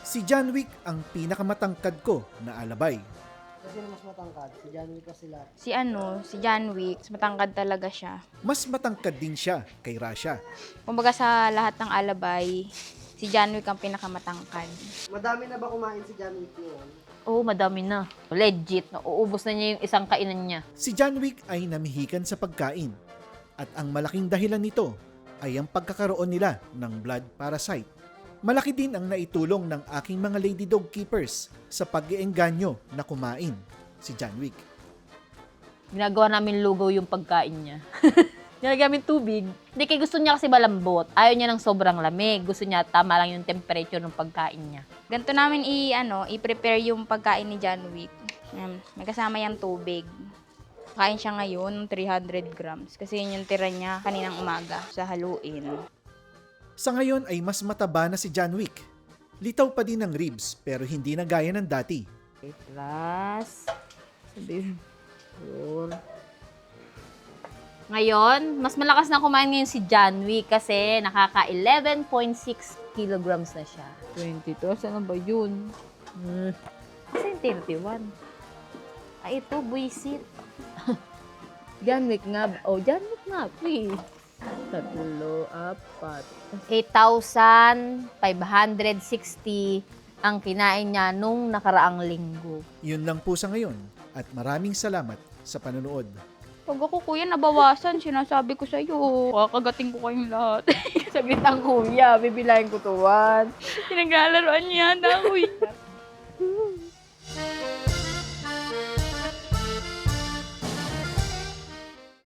Si John Wick ang pinakamatangkad ko na alabay. Kasi mas matangkad, si John Wick kasi lahat. Si John Wick, matangkad talaga siya. Mas matangkad din siya kay Rasha. Kumbaga sa lahat ng alabay, si John Wick ang pinakamatangkad. Madami na ba kumain si John Wick ngayon? Oo, madami na. Legit, nauubos na niya yung isang kainan niya. Si John Wick ay namihikan sa pagkain. At ang malaking dahilan nito ay ang pagkakaroon nila ng blood parasite. Malaki din ang naitulong ng aking mga lady dog keepers sa pag-iengganyo na kumain si John Wick. Ginagawa namin lugaw yung pagkain niya. Nilagyan namin tubig. Hindi kay gusto niya kasi malambot. Ayaw niya ng sobrang lamig. Gusto niya tama lang yung temperature ng pagkain niya. Ganito namin i-prepare yung pagkain ni John Wick. May kasama yung tubig. Kain siya ngayon ng 300 grams kasi yun yung tira niya kaninang umaga sa haluin. Sa ngayon ay mas mataba na si John Wick. Litaw pa din ang ribs pero hindi na gaya ng dati. Plus, ngayon, mas malakas na kumain ngayon si John Wick kasi nakaka 11.6 kilograms na siya. 22, saan ba yun? Kasi yung 31. Ay, ito, buisit. John Wick nga. Oh, John Wick nga. Please. 3, 4. 8,560 ang kinain niya nung nakaraang linggo. Yun lang po sa ngayon at maraming salamat sa panonood. Pag ako, kuya, nabawasan, sinasabi ko sa'yo. Kakagating ko kayong lahat. Saglit ang kuya, bibilahin ko to one. Pinaglalaroan niya yata, kuya.